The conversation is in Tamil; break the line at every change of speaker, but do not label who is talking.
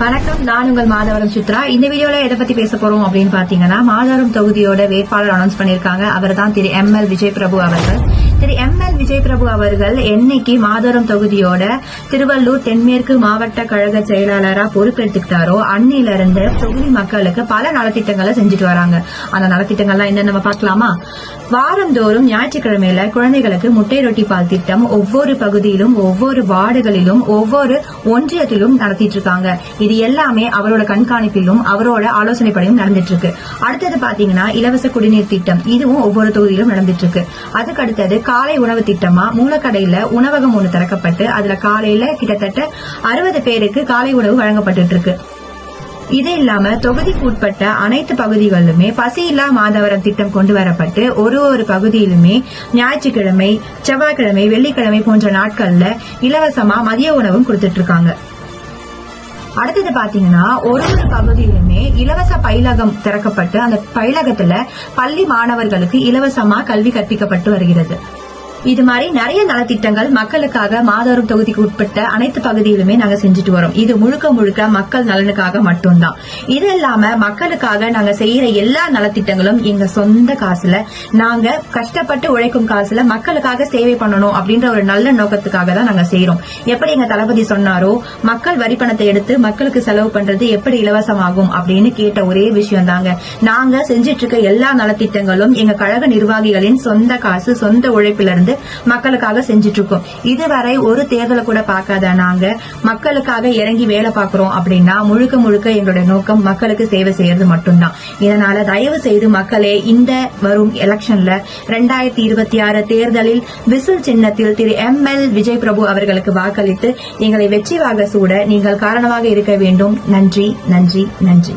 வணக்கம், நான் உங்கள் மாதவரம் சித்ரா. இந்த வீடியோல எதை பத்தி பேச போறோம் அப்படின்னு பாத்தீங்கன்னா, மாதவரம் தொகுதியோட வேட்பாளர் அனௌன்ஸ் பண்ணிருக்காங்க. அவர் தான் திரு ML விஜய் பிரபு அவர்கள். திரு ML விஜய் பிரபு அவர்கள் என்னைக்கு மாதவரம் தொகுதியோட திருவள்ளூர் தென்மேற்கு மாவட்ட கழக செயலாளரா பொறுப்பெடுத்துக்கிட்டாரோ அன்னில இருந்து தொகுதி மக்களுக்கு பல நலத்திட்டங்களை செஞ்சுட்டு வராங்க. அந்த நலத்திட்டங்கள்லாம் என்ன நம்ம பார்க்கலாமா? வாரந்தோறும் ஞாயிற்றுக்கிழமையில குழந்தைகளுக்கு முட்டை ரொட்டி பால் திட்டம் ஒவ்வொரு பகுதியிலும், ஒவ்வொரு வார்டுகளிலும், ஒவ்வொரு ஒன்றியத்திலும் நடத்திட்டு இருக்காங்க. இது எல்லாமே அவரோட கண்காணிப்பிலும் அவரோட ஆலோசனைப்படியும் நடந்துட்டு இருக்கு. அடுத்தது பாத்தீங்கன்னா இலவச குடிநீர் திட்டம், இதுவும் ஒவ்வொரு தொகுதியிலும் நடந்துட்டு இருக்கு. அதுக்கு அடுத்தது காலை உணவு திட்டமா மூலக்கடையில உணவகம் ஒன்று திறக்கப்பட்டு அதுல காலையில கிட்டத்தட்ட 60 பேருக்கு காலை உணவு வழங்கப்பட்டு இருக்கு. இது இல்லாம தொகுதிக்கு உட்பட்ட அனைத்து பகுதிகளிலுமே பசியில்லா மாதவரம் திட்டம் கொண்டு வரப்பட்டு ஒரு பகுதியிலுமே ஞாயிற்றுக்கிழமை, செவ்வாய்க்கிழமை, வெள்ளிக்கிழமை போன்ற நாட்கள்ல இலவசமா மதிய உணவும் கொடுத்துட்டு இருக்காங்க. அடுத்தது பாத்தீங்கன்னா ஒரு பகுதியிலுமே இலவச பயிலகம் திறக்கப்பட்டு அந்த பயிலகத்துல பள்ளி மாணவர்களுக்கு இலவசமா கல்வி கற்பிக்கப்பட்டு வருகிறது. இது மாதிரி நிறைய நலத்திட்டங்கள் மக்களுக்காக மாதவரம் தொகுதிக்கு உட்பட்ட அனைத்து பகுதியிலுமே நாங்க செஞ்சுட்டு வரோம். இது முழுக்க முழுக்க மக்கள் நலனுக்காக மட்டும்தான். இது இல்லாம மக்களுக்காக நாங்க செய்யற எல்லா நலத்திட்டங்களும் எங்க சொந்த காசுல, நாங்க கஷ்டப்பட்டு உழைக்கும் காசுல மக்களுக்காக சேவை பண்ணணும் அப்படின்ற ஒரு நல்ல நோக்கத்துக்காக தான் நாங்க செய்யறோம். எப்படி எங்க தளபதி சொன்னாரோ, மக்கள் வரி பணத்தை எடுத்து மக்களுக்கு செலவு பண்றது எப்படி இலவசமாகும் அப்படின்னு கேட்ட ஒரே விஷயம் தாங்க. நாங்க செஞ்சிட்டு இருக்க எல்லா நலத்திட்டங்களும் எங்க கழக நிர்வாகிகளின் சொந்த காசு, சொந்த உழைப்பிலிருந்து மக்களுக்காக செஞ்சிட்டு இருக்கோம். இதுவரை ஒரு தேர்தலை கூட பார்க்காத நாங்க மக்களுக்காக இறங்கி வேலை பார்க்கிறோம் அப்படின்னா முழுக்க முழுக்க எங்களுடைய நோக்கம் மக்களுக்கு சேவை செய்யறது மட்டும்தான். இதனால தயவு செய்து மக்களே, இந்த வரும் எலெக்ஷன்ல 2026 தேர்தலில் விசில் சின்னத்தில் திரு ML விஜய் பிரபு அவர்களுக்கு வாக்களித்து எங்களை வெற்றி வாக சூட நீங்கள் காரணமாக இருக்க வேண்டும். நன்றி, நன்றி, நன்றி.